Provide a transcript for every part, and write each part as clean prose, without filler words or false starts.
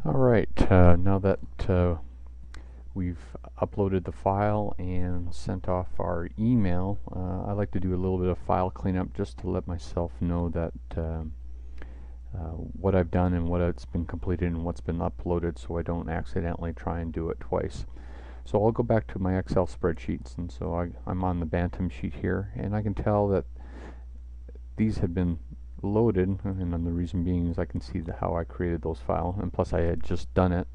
Alright, now that we've uploaded the file and sent off our email, I like to do a little bit of file cleanup just to let myself know that what I've done and what's been completed and what's been uploaded, so I don't accidentally try and do it twice. So I'll go back to my Excel spreadsheets, and so I'm on the Bantam sheet here, and I can tell that these have been loaded, and then the reason being is I can see how I created those files, and plus I had just done it.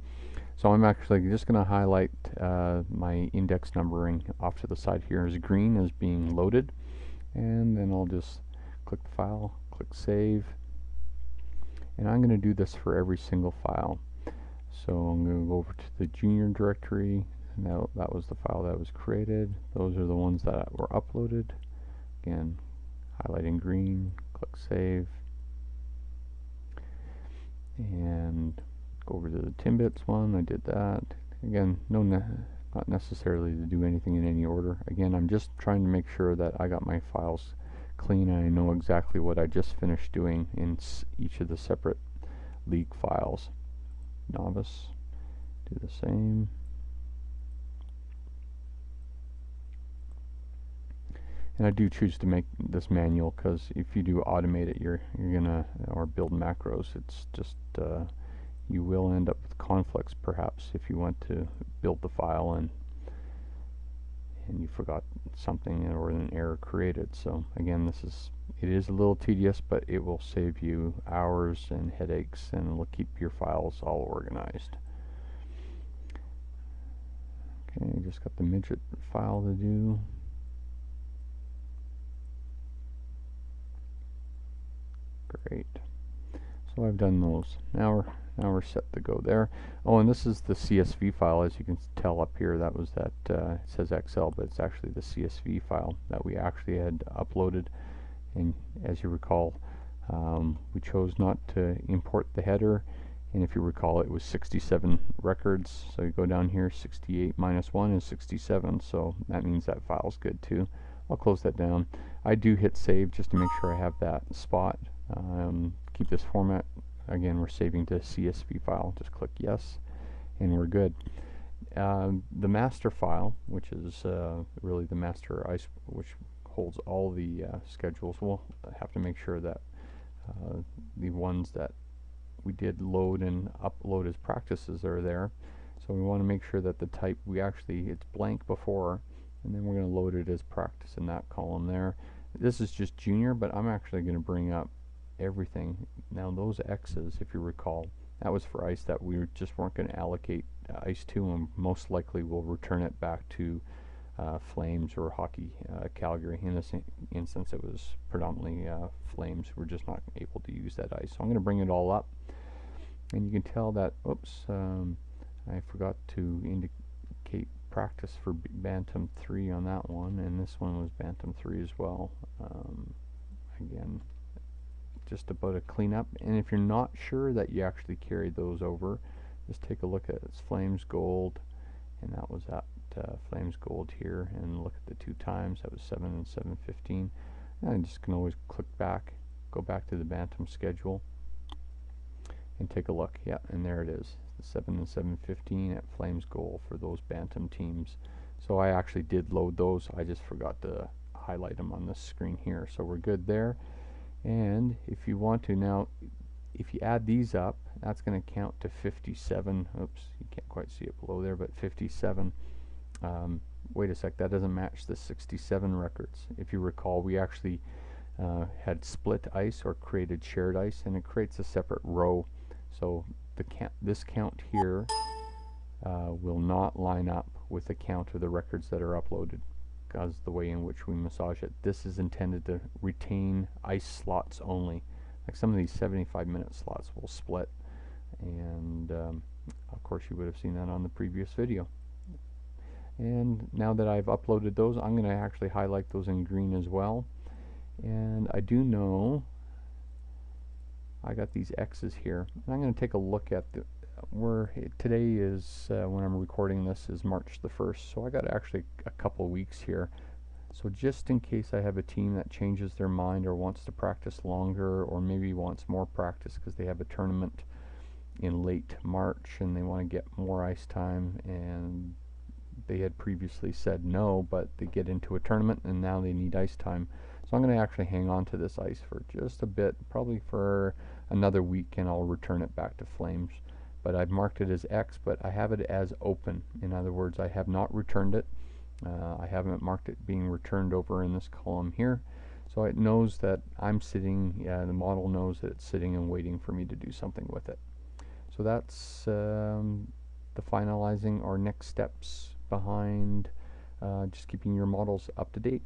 So I'm actually just going to highlight my index numbering off to the side here as green as being loaded, and then I'll just click the file, click save, and I'm going to do this for every single file. So I'm going to go over to the junior directory, and that was the file that was created. Those are the ones that were uploaded. Again, highlighting green, click save, and go over to the Timbits one. I did that. Again, not necessarily to do anything in any order. Again, I'm just trying to make sure that I got my files clean and I know exactly what I just finished doing in each of the separate league files. Novice, do the same. And I do choose to make this manual because if you do automate it, you're gonna, or build macros, it's just you will end up with conflicts perhaps if you want to build the file and you forgot something or an error created. So again, it is a little tedious, but it will save you hours and headaches, and it will keep your files all organized. Okay, just got the midget file to do. Great. So I've done those. Now we're set to go there. Oh, and this is the CSV file. As you can tell up here, that was that it says Excel, but it's actually the CSV file that we actually had uploaded. And as you recall, we chose not to import the header, and if you recall, it was 67 records. So you go down here, 68 minus 1 is 67, so that means that file's good too. I'll close that down. I do hit save just to make sure I have that spot. Keep this format. Again, we're saving to CSV file. Just click yes, and we're good. The master file, which is really the master ICE, which holds all the schedules, we'll have to make sure that the ones that we did load and upload as practices are there. So we want to make sure that the type, it's blank before, and then we're going to load it as practice in that column there. This is just junior, but I'm actually going to bring up everything. Now those X's, if you recall, that was for ICE that we just weren't going to allocate ICE to, and most likely we'll return it back to Flames or Hockey Calgary. In this instance, it was predominantly Flames. We're just not able to use that ICE. So I'm going to bring it all up, and you can tell that, oops, I forgot to indicate practice for Bantam 3 on that one, and this one was Bantam 3 as well. Again, just about a cleanup, and if you're not sure that you actually carried those over, just take a look at its Flames Gold, and that was at Flames Gold here, and look at the 2 times. That was 7 and 715. And I just can always click back, go back to the Bantam schedule, and take a look. Yeah, and there it is, the 7 and 715 at Flames Gold for those Bantam teams. So I actually did load those. I just forgot to highlight them on this screen here. So we're good there. And if you want to now, if you add these up, that's going to count to 57. Oops, you can't quite see it below there, but 57. Wait a sec, that doesn't match the 67 records. If you recall, we actually had split ICE or created shared ICE, and it creates a separate row. So this count here will not line up with the count of the records that are uploaded, because the way in which we massage it. This is intended to retain ICE slots only. Like some of these 75-minute slots will split, and of course you would have seen that on the previous video. And now that I've uploaded those, I'm going to actually highlight those in green as well. And I do know I got these X's here, and I'm going to take a look at the today is when I'm recording this is March the 1st, so I got actually a couple weeks here. So just in case I have a team that changes their mind or wants to practice longer, or maybe wants more practice because they have a tournament, in late March and they want to get more ice time, and they had previously said no, but they get into a tournament and now they need ice time. So I'm going to actually hang on to this ice for just a bit, probably for another week, and I'll return it back to Flames. But I've marked it as X, but I have it as open. In other words, I have not returned it. I haven't marked it being returned over in this column here. So it knows that I'm sitting, the model knows that it's sitting and waiting for me to do something with it. So that's the finalizing or next steps behind just keeping your models up to date.